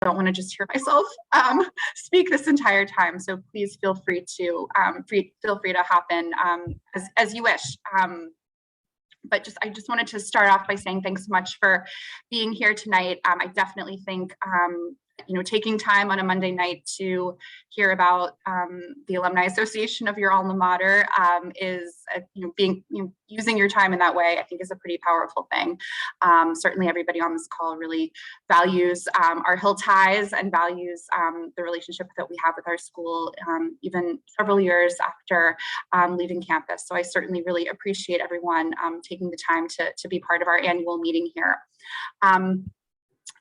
don't want to just hear myself speak this entire time. So please feel free to hop in as you wish. But I just wanted to start off by saying thanks so much for being here tonight. I definitely think taking time on a Monday night to hear about the Alumni Association of your alma mater is using your time in that way, I think, is a pretty powerful thing. Certainly everybody on this call really values our Hill ties and values the relationship that we have with our school, even several years after leaving campus. So I certainly really appreciate everyone taking the time to be part of our annual meeting here.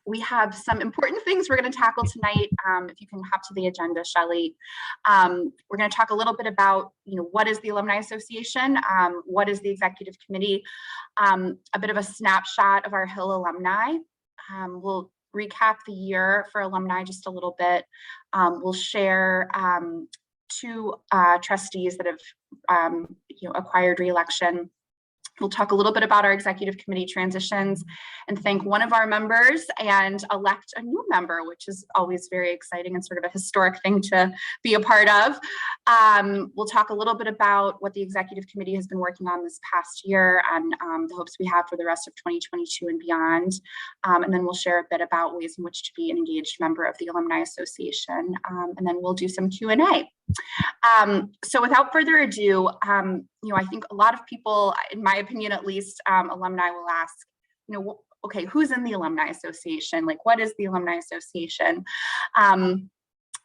We have some important things we're going to tackle tonight. If you can hop to the agenda, Shelley. We're going to talk a little bit about, what is the Alumni Association? What is the Executive Committee? A bit of a snapshot of our Hill alumni. We'll recap the year for alumni just a little bit. We'll share two trustees that have acquired re-election. We'll talk a little bit about our executive committee transitions and thank one of our members and elect a new member, which is always very exciting and sort of a historic thing to be a part of. We'll talk a little bit about what the executive committee has been working on this past year and the hopes we have for the rest of 2022 and beyond. And then we'll share a bit about ways in which to be an engaged member of the Alumni Association. And then we'll do some Q&A. So without further ado, I think a lot of people, in my opinion at least, alumni will ask, okay, who's in the Alumni Association? Like, what is the Alumni Association?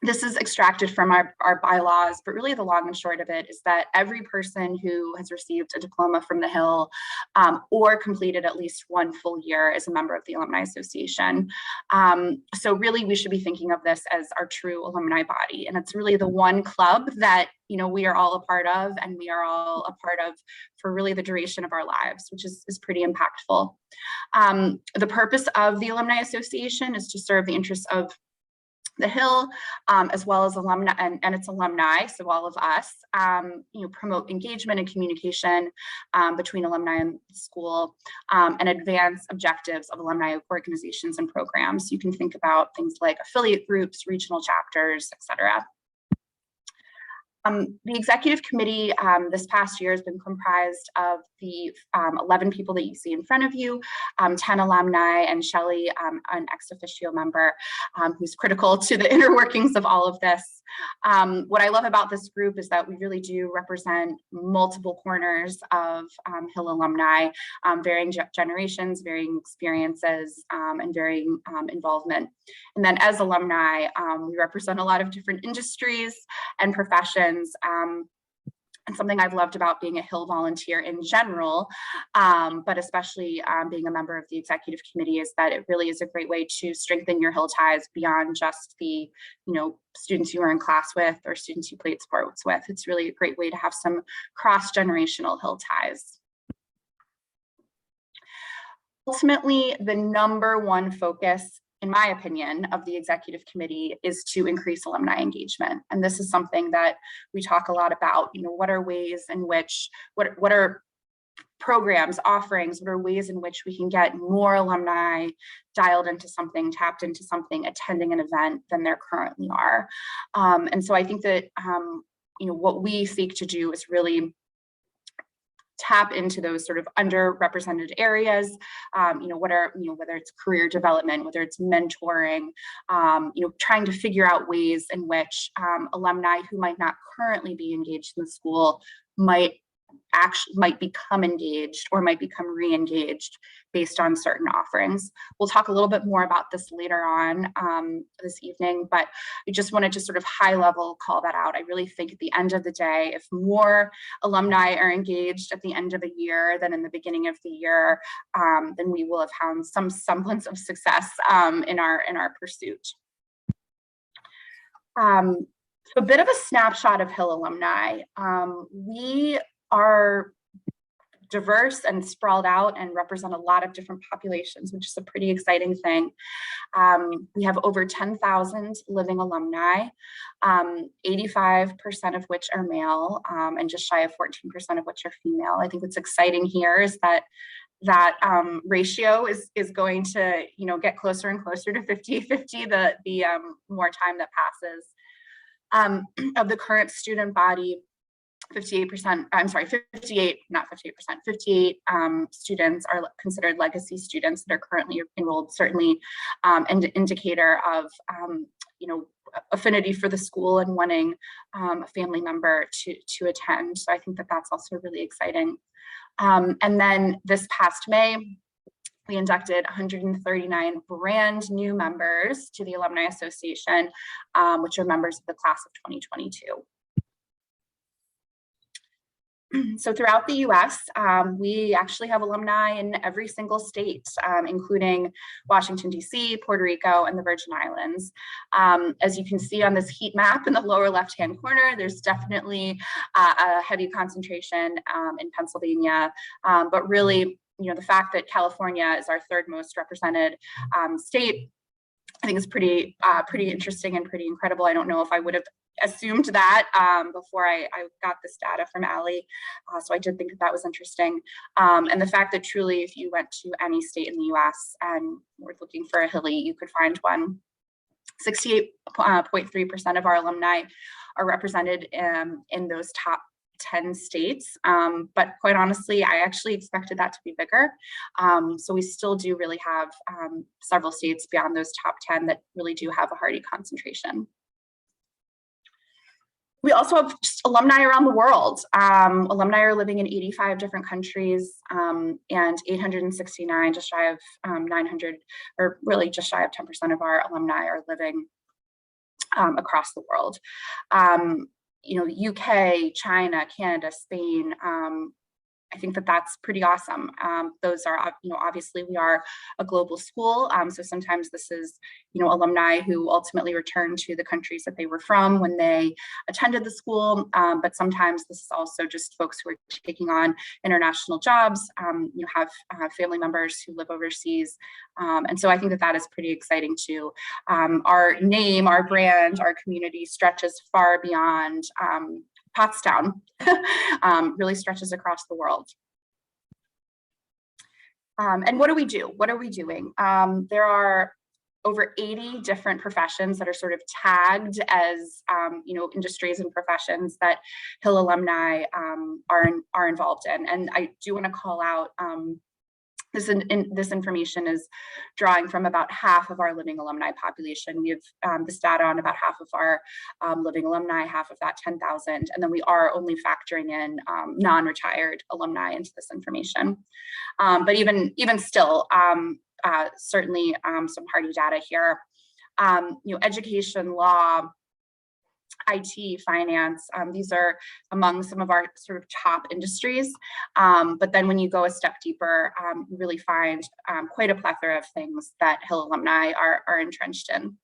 This is extracted from our bylaws, but really the long and short of it is that every person who has received a diploma from the Hill or completed at least one full year is a member of the Alumni Association. So really we should be thinking of this as our true alumni body. And it's really the one club that we are all a part of and we are all a part of for really the duration of our lives, which is pretty impactful. The purpose of the Alumni Association is to serve the interests of the Hill, as well as alumni and its alumni, so all of us, promote engagement and communication between alumni and the school, and advance objectives of alumni organizations and programs. You can think about things like affiliate groups, regional chapters, etc. The executive committee this past year has been comprised of the 11 people that you see in front of you, 10 alumni, and Shelley, an ex officio member who's critical to the inner workings of all of this. What I love about this group is that we really do represent multiple corners of Hill alumni, varying generations, varying experiences, and varying involvement. And then as alumni, we represent a lot of different industries and professions. And something I've loved about being a Hill volunteer in general, but especially being a member of the executive committee, is that it really is a great way to strengthen your Hill ties beyond just the, students you were in class with or students you played sports with. It's really a great way to have some cross-generational Hill ties. Ultimately, the number one focus, in my opinion, of the executive committee is to increase alumni engagement. And this is something that we talk a lot about, what are ways in which, what are programs, offerings, what are ways in which we can get more alumni dialed into something, tapped into something, attending an event than there currently are. And so I think that, what we seek to do is really tap into those sort of underrepresented areas, whether it's career development, whether it's mentoring, trying to figure out ways in which alumni who might not currently be engaged in the school might become engaged or might become re-engaged based on certain offerings. We'll talk a little bit more about this later on this evening, but I just wanted to sort of high level call that out. I really think at the end of the day, if more alumni are engaged at the end of the year than in the beginning of the year, then we will have found some semblance of success in our pursuit. So a bit of a snapshot of Hill alumni. We are diverse and sprawled out and represent a lot of different populations, which is a pretty exciting thing. We have over 10,000 living alumni, 85% of which are male, and just shy of 14% of which are female. I think what's exciting here is that that ratio is going to, get closer and closer to 50-50 the more time that passes. Of the current student body, 58%, I'm sorry, 58, not 58%, 58 students are considered legacy students that are currently enrolled, certainly an indicator of, affinity for the school and wanting a family member to attend. So I think that that's also really exciting. And then this past May, we inducted 139 brand new members to the Alumni Association, which are members of the class of 2022. So throughout the US, we actually have alumni in every single state, including Washington, DC, Puerto Rico, and the Virgin Islands. As you can see on this heat map in the lower left-hand corner, there's definitely a heavy concentration in Pennsylvania, but really, the fact that California is our third most represented state, I think is pretty interesting and pretty incredible. I don't know if I would have assumed that before I got this data from Allie. So I did think that was interesting. And the fact that truly, if you went to any state in the US and were looking for a Hilly, you could find one. 68.3% of our alumni are represented in those top 10 states. But quite honestly, I actually expected that to be bigger. So we still do really have several states beyond those top 10 that really do have a hearty concentration. We also have just alumni around the world. Alumni are living in 85 different countries, and 869, just shy of 900, or really just shy of 10% of our alumni are living across the world. UK, China, Canada, Spain, I think that that's pretty awesome. Those are, obviously we are a global school. So sometimes this is, alumni who ultimately return to the countries that they were from when they attended the school. But sometimes this is also just folks who are taking on international jobs, have family members who live overseas. And so I think that that is pretty exciting too. Our name, our brand, our community stretches far beyond Pottstown, really stretches across the world. And what do we do? What are we doing? There are over 80 different professions that are sort of tagged as, industries and professions that Hill alumni are involved in. And I do want to call out this information is drawing from about half of our living alumni population. We have this data on about half of our living alumni, half of that 10,000, and then we are only factoring in non-retired alumni into this information. But even still, certainly some hardy data here. Education, law, IT, finance, these are among some of our sort of top industries. But then when you go a step deeper, you really find quite a plethora of things that Hill alumni are entrenched in.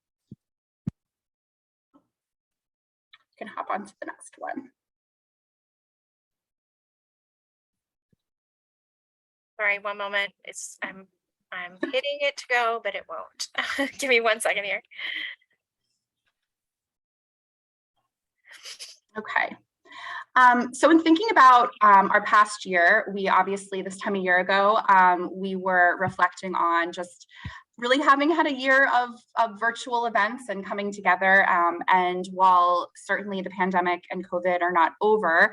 You can hop on to the next one. Sorry, one moment. I'm hitting it to go, but it won't. Give me 1 second here. Okay. So in thinking about our past year, we obviously this time a year ago, we were reflecting on just really having had a year of virtual events and coming together. And while certainly the pandemic and COVID are not over,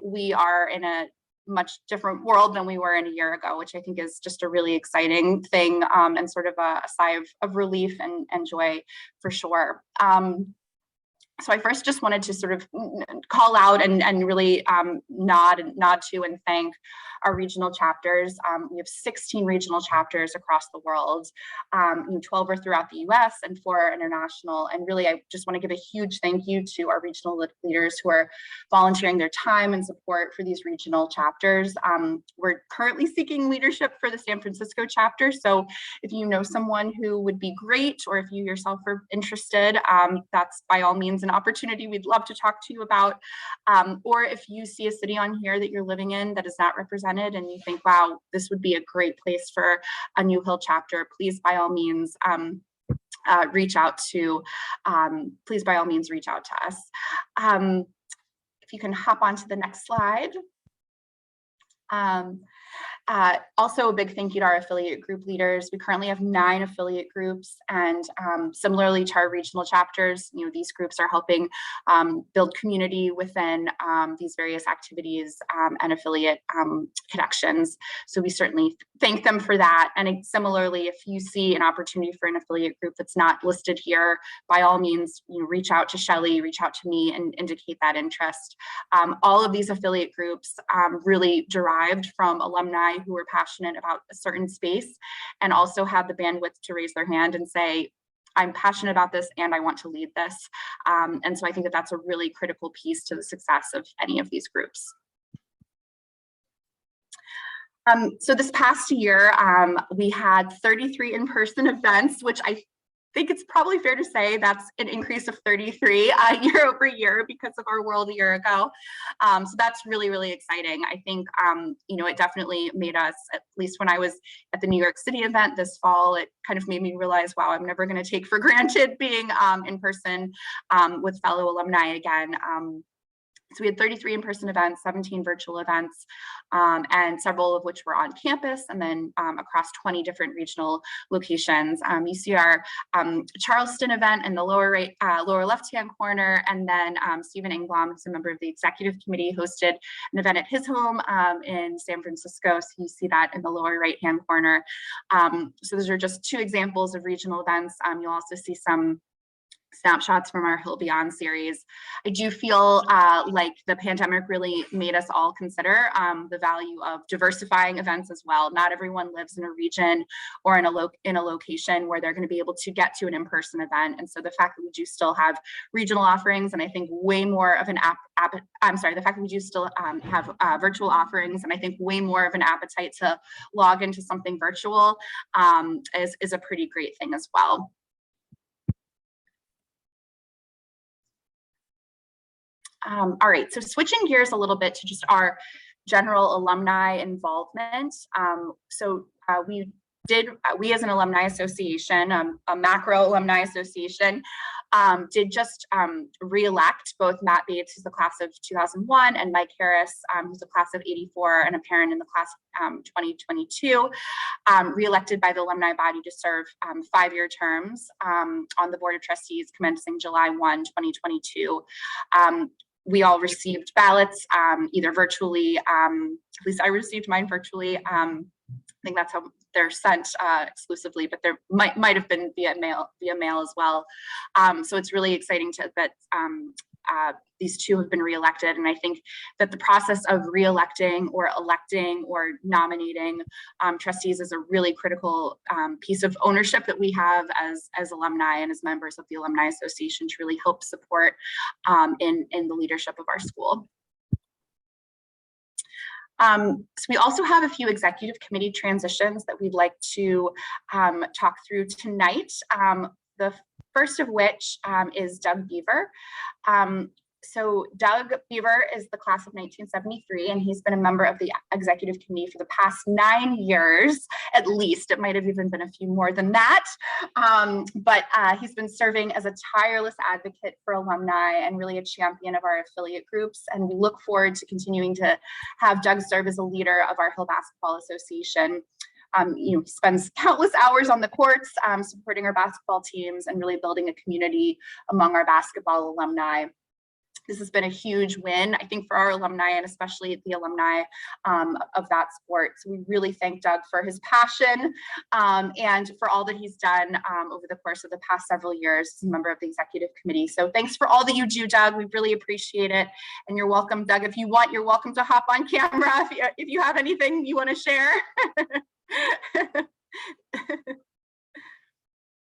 we are in a much different world than we were in a year ago, which I think is just a really exciting thing, and sort of a sigh of relief and joy for sure. So I first just wanted to sort of call out and really nod to and thank our regional chapters. We have 16 regional chapters across the world, 12 are throughout the US and 4 are international. And really, I just want to give a huge thank you to our regional leaders who are volunteering their time and support for these regional chapters. We're currently seeking leadership for the San Francisco chapter. So if you know someone who would be great, or if you yourself are interested, that's by all means an opportunity we'd love to talk to you about. Or if you see a city on here that you're living in that is not represented and you think, wow, this would be a great place for a new Hill chapter, please by all means reach out to us. If you can hop on to the next slide. Also, a big thank you to our affiliate group leaders. We currently have 9 affiliate groups, and similarly to our regional chapters, these groups are helping build community within these various activities and affiliate connections. So we certainly thank them for that. And similarly, if you see an opportunity for an affiliate group that's not listed here, by all means, reach out to Shelley, reach out to me, and indicate that interest. All of these affiliate groups really derived from alumni who are passionate about a certain space and also have the bandwidth to raise their hand and say, I'm passionate about this and I want to lead this. And so I think that that's a really critical piece to the success of any of these groups. So this past year, we had 33 in-person events, which I think it's probably fair to say that's an increase of 33 year over year because of our world a year ago. So that's really, really exciting. I think, it definitely made us, at least when I was at the New York City event this fall, it kind of made me realize, wow, I'm never going to take for granted being in person with fellow alumni again. So we had 33 in-person events, 17 virtual events, and several of which were on campus, and then across 20 different regional locations. You see our Charleston event in the lower left-hand corner, and then Stephen Engblom, who's a member of the executive committee, hosted an event at his home in San Francisco. So you see that in the lower right-hand corner. So those are just 2 examples of regional events. You'll also see some snapshots from our Hill Beyond series. I do feel like the pandemic really made us all consider the value of diversifying events as well. Not everyone lives in a region or in a location where they're going to be able to get to an in-person event. And so the fact that we do still have regional offerings, and I think way more of an the fact that we do still have virtual offerings, and I think way more of an appetite to log into something virtual is a pretty great thing as well. All right, so switching gears a little bit to just our general alumni involvement. We as an alumni association, a macro alumni association, did just re-elect both Matt Bates, who's the class of 2001, and Mike Harris, who's the class of 84 and a parent in the class of 2022, re-elected by the alumni body to serve 5-year terms on the Board of Trustees commencing July 1, 2022. We all received ballots either virtually, at least I received mine virtually. I think that's how they're sent exclusively, but there might have been via mail as well. So it's really exciting that these 2 have been reelected, and I think that the process of reelecting or electing or nominating trustees is a really critical piece of ownership that we have as alumni and as members of the Alumni Association to really help support in the leadership of our school. So we also have a few executive committee transitions that we'd like to talk through tonight. The first of which is Doug Beaver. So Doug Beaver is the class of 1973, and he's been a member of the executive committee for the past 9 years, at least. It might have even been a few more than that. But he's been serving as a tireless advocate for alumni and really a champion of our affiliate groups. And we look forward to continuing to have Doug serve as a leader of our Hill Basketball Association. He spends countless hours on the courts supporting our basketball teams and really building a community among our basketball alumni. This has been a huge win, I think, for our alumni and especially the alumni of that sport. So we really thank Doug for his passion and for all that he's done over the course of the past several years as a member of the executive committee. So thanks for all that you do, Doug. We really appreciate it. And you're welcome, Doug. If you want, you're welcome to hop on camera if you have anything you want to share.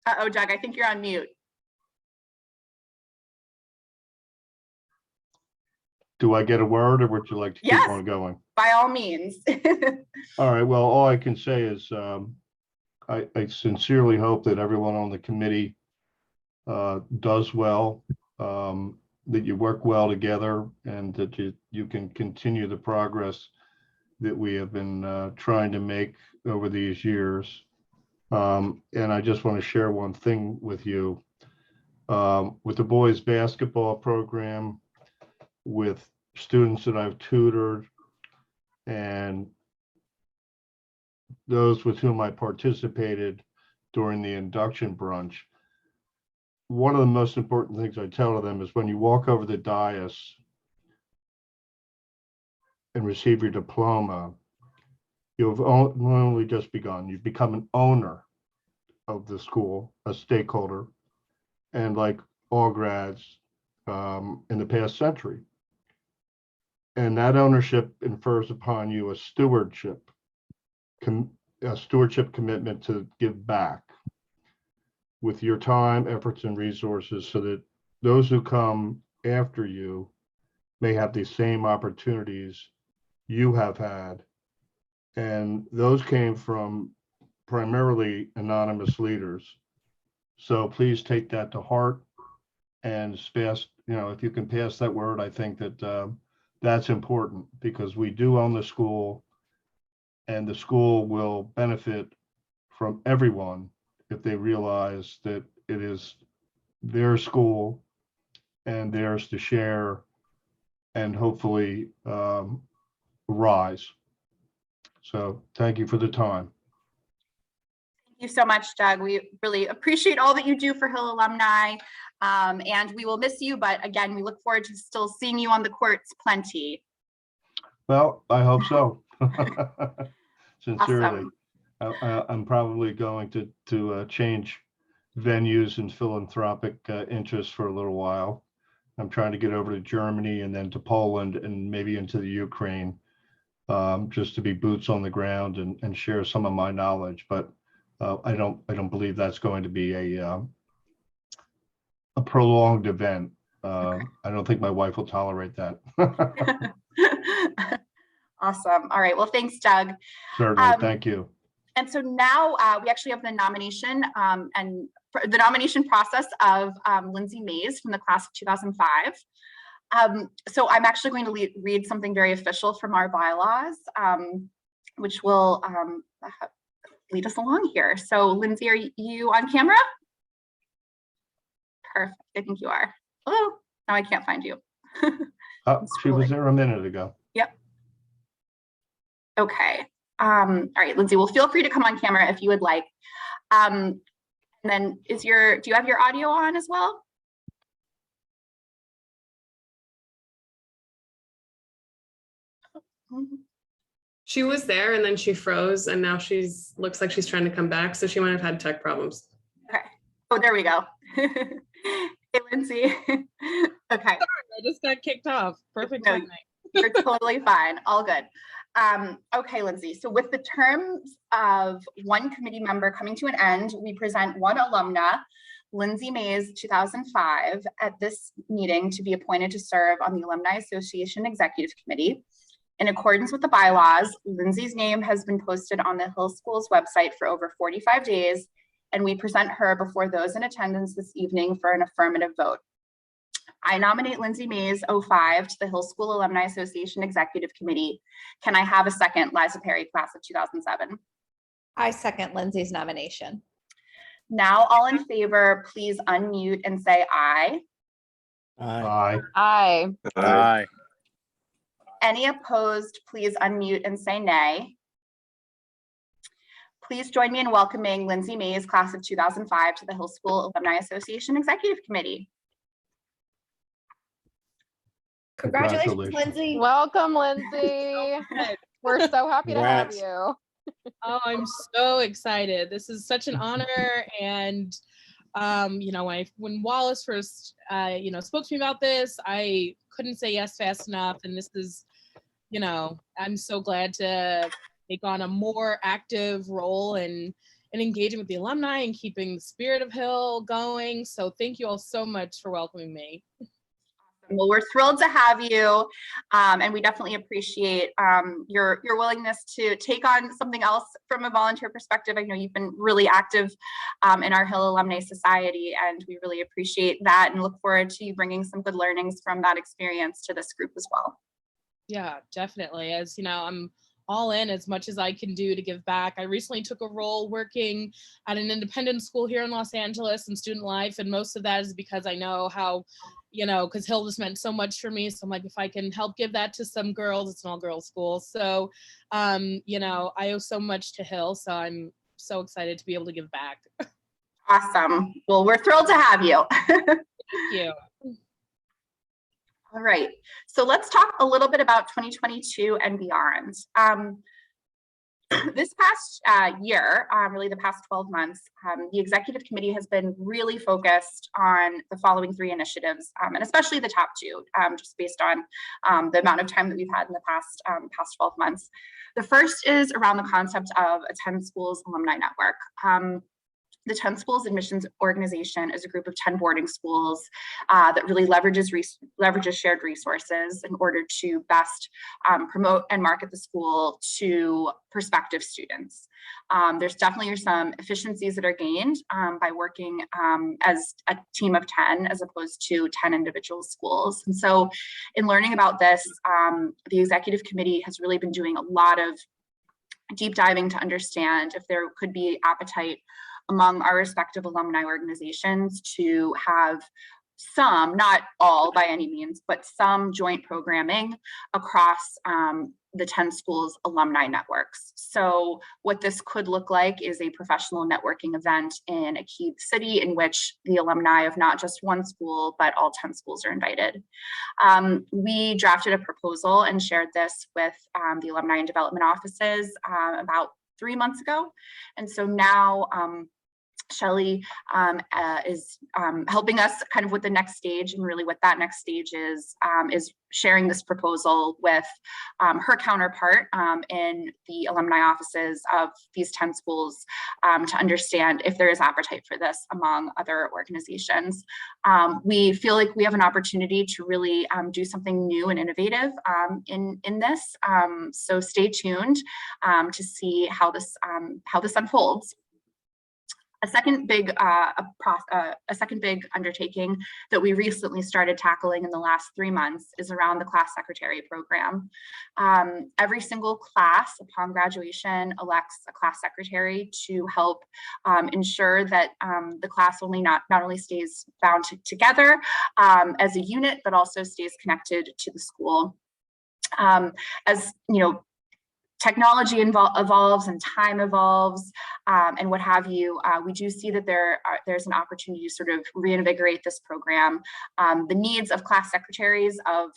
Uh-oh, Doug, I think you're on mute. Do I get a word, or would you like to keep on going? By all means. All right. Well, all I can say is I sincerely hope that everyone on the committee does well, that you work well together, and that you can continue the progress that we have been trying to make over these years. And I just want to share one thing with you. With the boys basketball program, with students that I've tutored, and those with whom I participated during the induction brunch, one of the most important things I tell them is when you walk over the dais and receive your diploma, you've only just begun. You've become an owner of the school, a stakeholder, and like all grads in the past century. And that ownership infers upon you a stewardship commitment to give back with your time, efforts, and resources so that those who come after you may have the same opportunities you have had. And those came from primarily anonymous leaders. So please take that to heart and pass, if you can pass that word, I think that that's important, because we do own the school, and the school will benefit from everyone if they realize that it is their school and theirs to share and hopefully rise. So thank you for the time. Thank you so much, Doug. We really appreciate all that you do for Hill alumni, and we will miss you, but again, we look forward to still seeing you on the courts plenty. Well, I hope so. Sincerely. Awesome. I'm probably going to change venues and philanthropic interests for a little while. I'm trying to get over to Germany and then to Poland and maybe into the Ukraine, just to be boots on the ground and share some of my knowledge. But I don't believe that's going to be a prolonged event. I don't think my wife will tolerate that. Awesome. All right. Well, thanks, Doug. Certainly. Thank you. And so now we actually have the nomination and the nomination process of Lindsay Mays from the class of 2005. So I'm actually going to read something very official from our bylaws, which will lead us along here. So Lindsay, are you on camera? Perfect. I think you are. Oh, now I can't find you. She was there a minute ago. Yep. Okay. All right, Lindsay, well, feel free to come on camera if you would like. And then do you have your audio on as well? She was there and then she froze, and now looks like she's trying to come back. So she might have had tech problems. Okay. Oh, there we go. Hey, Lindsay. Okay. Sorry, I just got kicked off. Perfect. No, you're totally fine. All good. Okay, Lindsay. So with the terms of one committee member coming to an end, we present one alumna, Lindsay Mays, 2005, at this meeting to be appointed to serve on the Alumni Association Executive Committee. In accordance with the bylaws, Lindsay's name has been posted on the Hill School's website for over 45 days, and we present her before those in attendance this evening for an affirmative vote. I nominate Lindsay Mays, 05, to the Hill School Alumni Association Executive Committee. Can I have a second, Liza Perry, class of 2007? I second Lindsay's nomination. Now, all in favor, please unmute and say aye. Aye. Aye. Aye. Any opposed, please unmute and say nay. Please join me in welcoming Lindsay Mays, class of 2005, to the Hill School Alumni Association Executive Committee. Congratulations, Lindsay. Welcome, Lindsay. We're so happy to have Congrats. you. Oh, I'm so excited. This is such an honor. And, when Wallace first, spoke to me about this, I couldn't say yes fast enough. And this is, I'm so glad to take on a more active role in engaging with the alumni and keeping the spirit of Hill going. So thank you all so much for welcoming me. Well, we're thrilled to have you, and we definitely appreciate your willingness to take on something else from a volunteer perspective. I know you've been really active in our Hill Alumni Society, and we really appreciate that and look forward to you bringing some good learnings from that experience to this group as well. Yeah, definitely. As you know, I'm all in as much as I can do to give back. I recently took a role working at an independent school here in Los Angeles in student life, and most of that is because I know how you know, because Hill just meant so much for me. So I'm like, if I can help give that to some girls, it's an all girls school. So, you know, I owe so much to Hill. So I'm so excited to be able to give back. Awesome. Well, we're thrilled to have you. Thank you. All right. So let's talk a little bit about 2022 and beyond. This past year, really the past 12 months, the executive committee has been really focused on the following 3 initiatives, and especially the top 2, just based on the amount of time that we've had in the past 12 months. The first is around the concept of a 10 schools alumni network. The 10 Schools Admissions Organization is a group of 10 boarding schools that really leverages shared resources in order to best promote and market the school to prospective students. There's definitely some efficiencies that are gained by working as a team of 10 as opposed to 10 individual schools. And so in learning about this, the executive committee has really been doing a lot of deep diving to understand if there could be appetite among our respective alumni organizations to have some, not all by any means, but some joint programming across the 10 schools alumni networks. So what this could look like is a professional networking event in a key city in which the alumni of not just one school, but all 10 schools are invited. We drafted a proposal and shared this with the alumni and development offices about 3 months ago. And so now Shelley is helping us kind of with the next stage, and really what that next stage is sharing this proposal with her counterpart in the alumni offices of these 10 schools to understand if there is appetite for this among other organizations. We feel like we have an opportunity to really do something new and innovative in this. So stay tuned to see how this unfolds. A second big undertaking that we recently started tackling in the last 3 months is around the class secretary program. Every single class upon graduation elects a class secretary to help ensure that the class not only stays bound together as a unit, but also stays connected to the school. As you know, technology evolves and time evolves and what have you. We do see that there's an opportunity to sort of reinvigorate this program. The needs of class secretaries of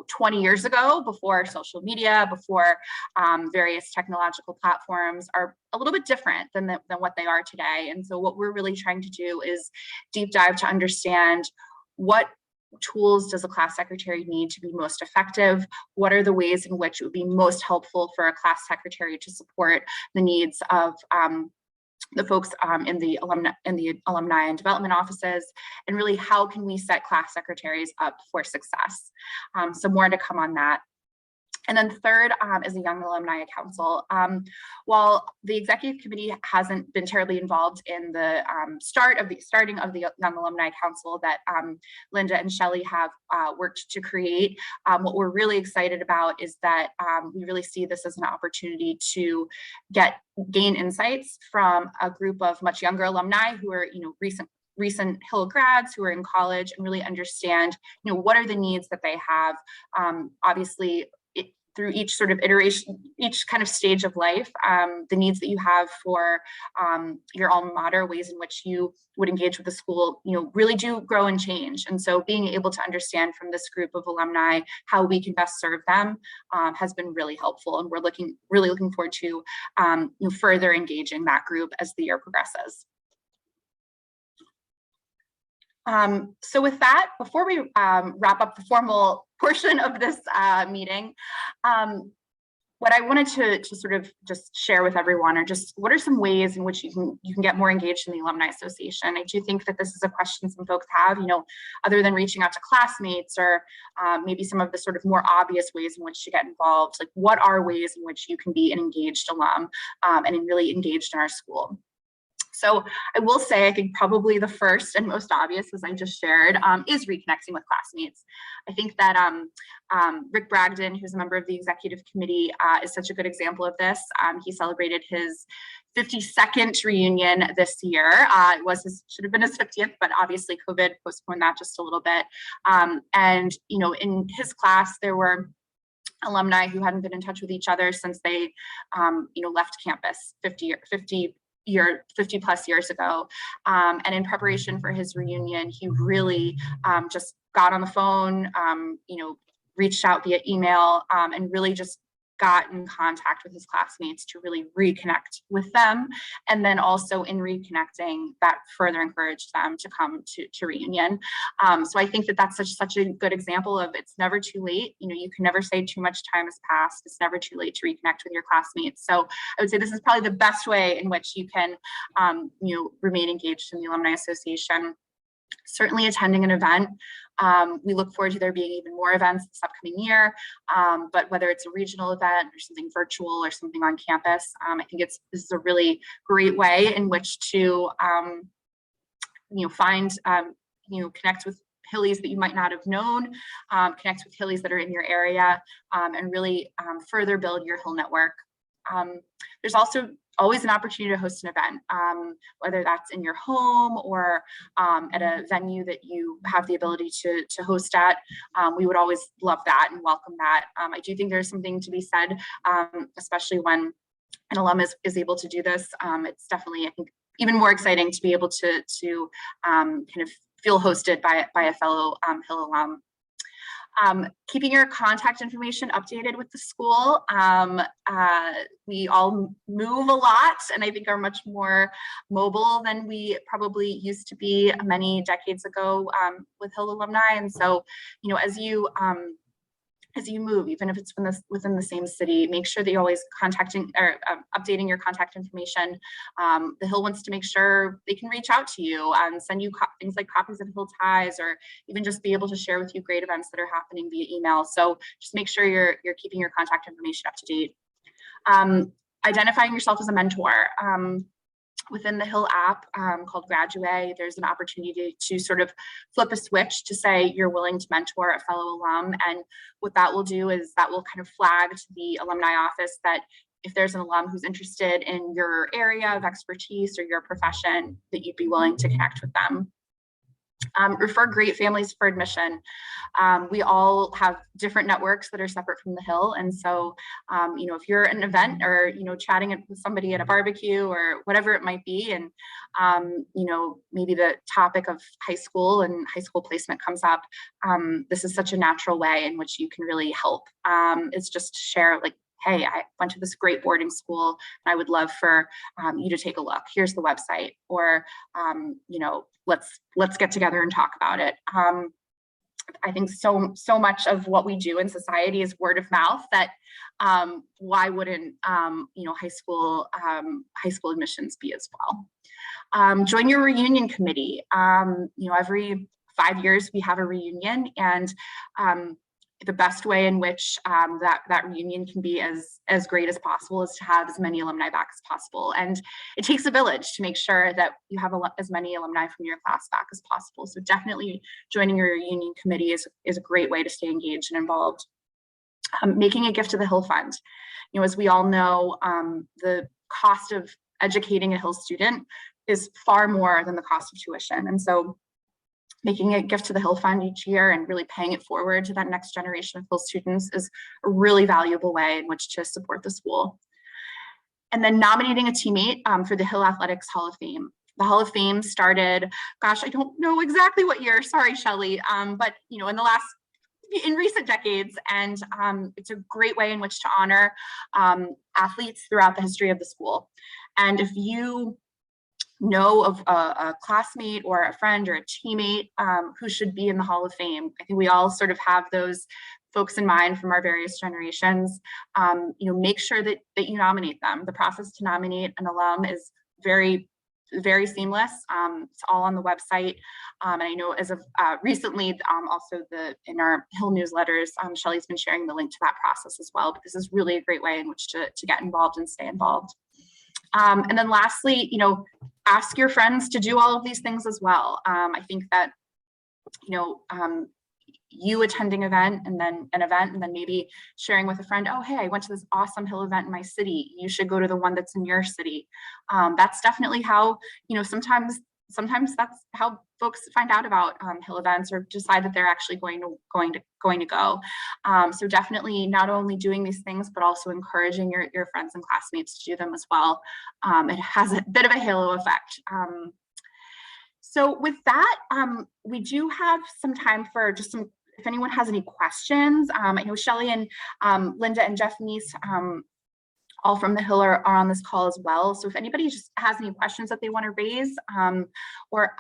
20 years ago, before social media, before various technological platforms, are a little bit different than what they are today. And so what we're really trying to do is deep dive to understand what tools does a class secretary need to be most effective? What are the ways in which it would be most helpful for a class secretary to support the needs of the folks in the alumni and development offices? And really, how can we set class secretaries up for success? So more to come on that. And then third is a Young Alumni Council. While the executive committee hasn't been terribly involved in the starting of the Young Alumni Council that Linda and Shelley have worked to create, what we're really excited about is that we really see this as an opportunity to gain insights from a group of much younger alumni who are recent Hill grads who are in college, and really understand what are the needs that they have. Obviously, through each sort of iteration, each kind of stage of life, the needs that you have for your alma mater, ways in which you would engage with the school, really do grow and change. And so being able to understand from this group of alumni how we can best serve them has been really helpful. And we're really looking forward to further engaging that group as the year progresses. So with that, before we wrap up the formal portion of this meeting, what I wanted to sort of just share with everyone are just what are some ways in which you can get more engaged in the Alumni Association. I do think that this is a question some folks have, other than reaching out to classmates or maybe some of the sort of more obvious ways in which to get involved. Like, what are ways in which you can be an engaged alum and really engaged in our school? So I will say, I think probably the first and most obvious, as I just shared, is reconnecting with classmates. I think that Rick Bragdon, who's a member of the executive committee, is such a good example of this. He celebrated his 52nd reunion this year. Should have been his 50th, but obviously COVID postponed that just a little bit. And in his class, there were alumni who hadn't been in touch with each other since they left campus 50 plus years ago. And in preparation for his reunion, he really just got on the phone, reached out via email, and really just got in contact with his classmates to really reconnect with them. And then also in reconnecting, that further encouraged them to come to reunion. So I think that that's such a good example of it's never too late. You can never say too much time has passed. It's never too late to reconnect with your classmates. So I would say this is probably the best way in which you can remain engaged in the Alumni Association. Certainly attending an event. We look forward to there being even more events this upcoming year, but whether it's a regional event or something virtual or something on campus, I think this is a really great way in which to find connect with Hillies that you might not have known, connect with Hillies that are in your area, and really further build your Hill network. There's also always an opportunity to host an event, whether that's in your home or at a venue that you have the ability to host at. We would always love that and welcome that. I do think there's something to be said, especially when an alum is able to do this. It's definitely, I think, even more exciting to be able to kind of feel hosted by a fellow Hill alum. Keeping your contact information updated with the school. We all move a lot and I think are much more mobile than we probably used to be many decades ago with Hill alumni. And so, as you move, even if it's within the same city, make sure that you're always contacting or updating your contact information. The Hill wants to make sure they can reach out to you and send you things like copies of Hill ties, or even just be able to share with you great events that are happening via email. So just make sure you're keeping your contact information up to date. Identifying yourself as a mentor. Within the Hill app called Graduate, there's an opportunity to sort of flip a switch to say you're willing to mentor a fellow alum. And what that will do is that will kind of flag to the alumni office that if there's an alum who's interested in your area of expertise or your profession, that you'd be willing to connect with them. Refer great families for admission. We all have different networks that are separate from the Hill. And so, if you're at an event or, chatting with somebody at a barbecue or whatever it might be, and, maybe the topic of high school and high school placement comes up, this is such a natural way in which you can really help. It's just to share, like, hey, I went to this great boarding school and I would love for you to take a look. Here's the website, or, let's get together and talk about it. I think so much of what we do in society is word of mouth, that why wouldn't, high school admissions be as well? Join your reunion committee. Every 5 years we have a reunion, and the best way in which that reunion can be as great as possible is to have as many alumni back as possible. And it takes a village to make sure that you have as many alumni from your class back as possible. So definitely joining your reunion committee is a great way to stay engaged and involved. Making a gift to the Hill Fund. As we all know, the cost of educating a Hill student is far more than the cost of tuition. And so making a gift to the Hill Fund each year and really paying it forward to that next generation of Hill students is a really valuable way in which to support the school. And then nominating a teammate for the Hill Athletics Hall of Fame. The Hall of Fame started, gosh, I don't know exactly what year, sorry, Shelley, but in recent decades, and it's a great way in which to honor athletes throughout the history of the school. And if you know of a classmate or a friend or a teammate who should be in the Hall of Fame, I think we all sort of have those folks in mind from our various generations. Make sure that you nominate them. The process to nominate an alum is very, very seamless. It's all on the website. And I know as of recently, also in our Hill newsletters, Shelley's been sharing the link to that process as well. But this is really a great way in which to get involved and stay involved. And then lastly, ask your friends to do all of these things as well. I think that, you attending an event and then maybe sharing with a friend, oh, hey, I went to this awesome Hill event in my city. You should go to the one that's in your city. That's definitely how, sometimes that's how folks find out about Hill events or decide that they're actually going to go. So definitely not only doing these things, but also encouraging your friends and classmates to do them as well. It has a bit of a halo effect. So with that, we do have some time for just if anyone has any questions. I know Shelly and Linda and Jeff Neese, all from the Hill are on this call as well. So if anybody just has any questions that they want to raise, or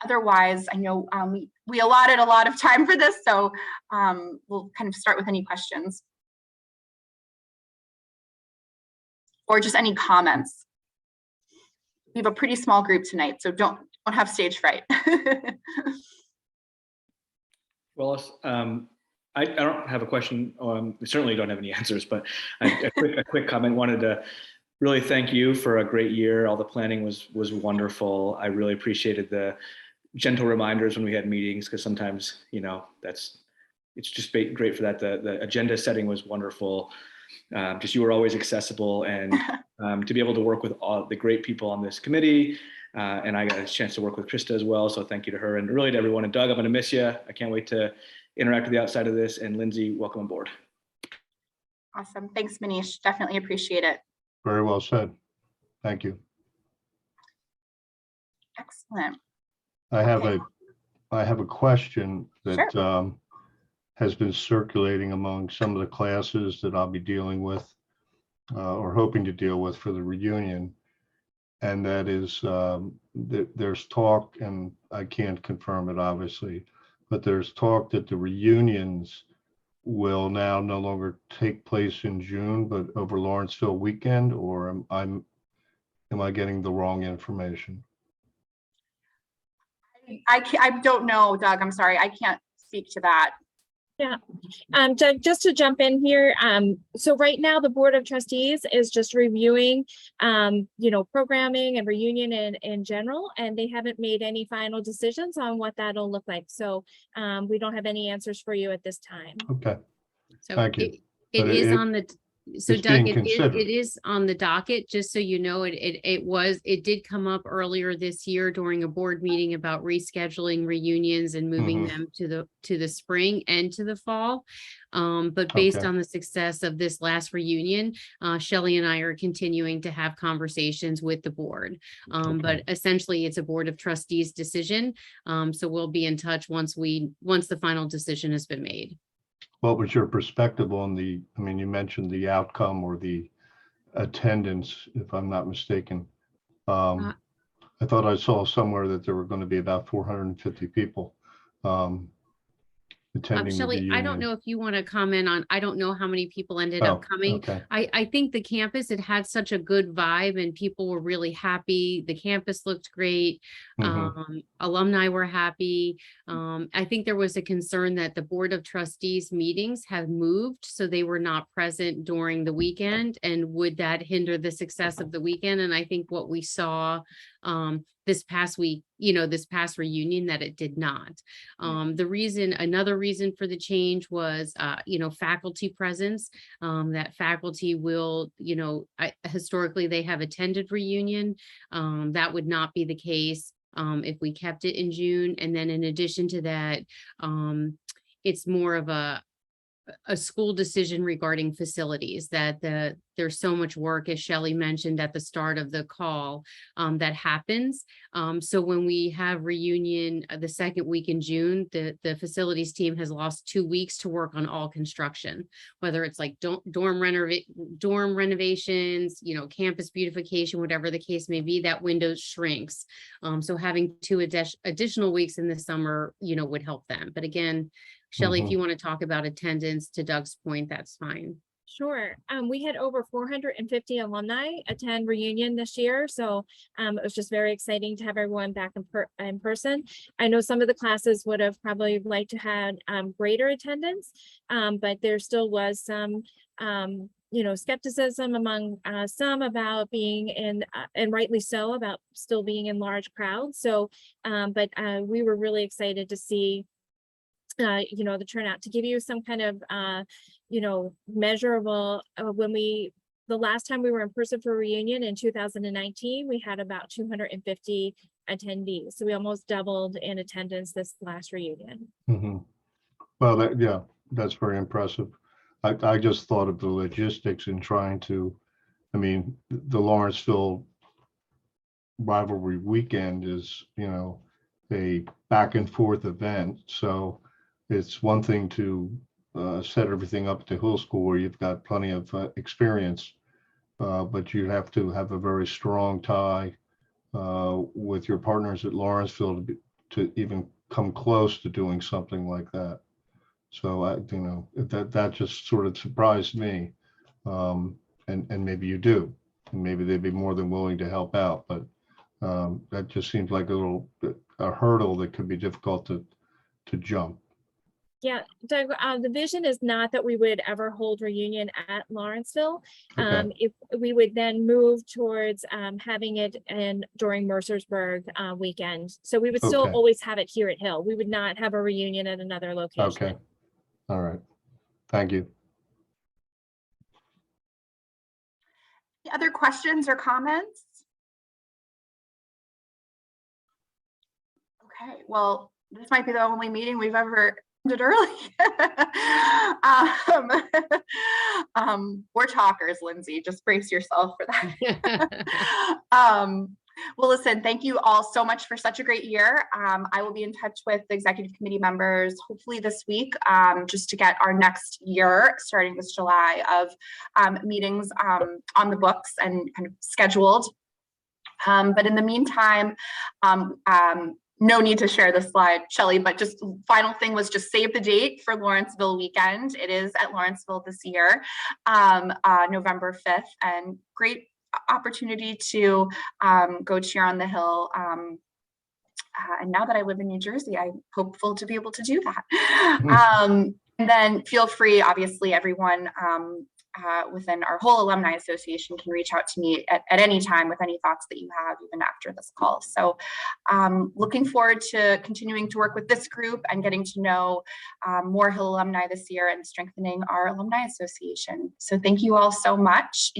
otherwise, I know we allotted a lot of time for this, so we'll kind of start with any questions. Or just any comments. We have a pretty small group tonight, so don't have stage fright. Well, I don't have a question. We certainly don't have any answers, but a quick comment. Wanted to really thank you for a great year. All the planning was wonderful. I really appreciated the gentle reminders when we had meetings, because sometimes, it's just great for that. The agenda setting was wonderful. Just you were always accessible, and to be able to work with all the great people on this committee. And I got a chance to work with Krista as well. So thank you to her and really to everyone. And Doug, I'm going to miss you. I can't wait to interact with you outside of this. And Lindsay, welcome aboard. Awesome. Thanks, Manish. Definitely appreciate it. Very well said. Thank you. Excellent. I have a question that Sure. Has been circulating among some of the classes that I'll be dealing with or hoping to deal with for the reunion. And that is, there's talk, and I can't confirm it obviously, but there's talk that the reunions will now no longer take place in June, but over Lawrenceville weekend, or am I getting the wrong information? I don't know, Doug. I'm sorry. I can't speak to that. Yeah, just to jump in here. So right now the Board of Trustees is just reviewing, programming and reunion in general, and they haven't made any final decisions on what that'll look like. So we don't have any answers for you at this time. Okay. So Thank you. it is on the, so it's Doug, being considered. it is on the docket, just so you know, it did come up earlier this year during a board meeting about rescheduling reunions and moving them to the spring and to the fall. But based on the success of this last reunion, Shelly and I are continuing to have conversations with the board. But essentially it's a Board of Trustees decision. So we'll be in touch once the final decision has been made. What was your perspective on you mentioned the outcome or the attendance, if I'm not mistaken. I thought I saw somewhere that there were going to be about 450 people attending. Shelly, I don't know if you want to comment on, I don't know how many people ended up coming. Okay. I think the campus, it had such a good vibe and people were really happy. The campus looked great. Alumni were happy. I think there was a concern that the Board of Trustees meetings have moved, so they were not present during the weekend, and would that hinder the success of the weekend? And I think what we saw this past week, this past reunion, that it did not. Another reason for the change was, faculty presence, that faculty will, historically they have attended reunion. That would not be the case if we kept it in June. And then in addition to that, it's more of a school decision regarding facilities, that there's so much work, as Shelly mentioned at the start of the call, that happens. So when we have reunion the second week in June, the facilities team has lost 2 weeks to work on all construction, whether it's like dorm renovations, campus beautification, whatever the case may be, that window shrinks. So having 2 additional weeks in the summer, would help them. But again, Shelly, if you want to talk about attendance, to Doug's point, that's fine. Sure. We had over 450 alumni attend reunion this year. So it was just very exciting to have everyone back in person. I know some of the classes would have probably liked to have greater attendance, but there still was some skepticism among some about being in, and rightly so, about still being in large crowds. So, but we were really excited to see the turnout. To give you some kind of, measurable, the last time we were in person for a reunion in 2019, we had about 250 attendees. So we almost doubled in attendance this last reunion. Mhm. Well, yeah, that's very impressive. I just thought of the logistics in trying to, I mean, the Lawrenceville rivalry weekend is, a back and forth event. So it's one thing to set everything up at the Hill School where you've got plenty of experience, but you have to have a very strong tie with your partners at Lawrenceville to even come close to doing something like that. So that just sort of surprised me, and maybe you do, and maybe they'd be more than willing to help out, but that just seems like a hurdle that could be difficult to jump. Yeah, Doug, the vision is not that we would ever hold reunion at Lawrenceville. Okay. If we would then move towards having it during Mercersburg weekend. So we would still Okay. always have it here at Hill. We would not have a reunion at another location. Okay. All right. Thank you. Any other questions or comments? Okay, well, this might be the only meeting we've ever ended early. We're talkers, Lindsay. Just brace yourself for that. Well, listen, thank you all so much for such a great year. I will be in touch with the executive committee members hopefully this week, just to get our next year, starting this July, of meetings on the books and kind of scheduled. But in the meantime, no need to share this slide, Shelley, but just final thing was just save the date for Lawrenceville weekend. It is at Lawrenceville this year, November 5th, and great opportunity to go cheer on the Hill. And now that I live in New Jersey, I'm hopeful to be able to do that. And then feel free, obviously, everyone within our whole alumni association can reach out to me at any time with any thoughts that you have, even after this call. So looking forward to continuing to work with this group and getting to know more Hill alumni this year and strengthening our alumni association. So thank you all so much.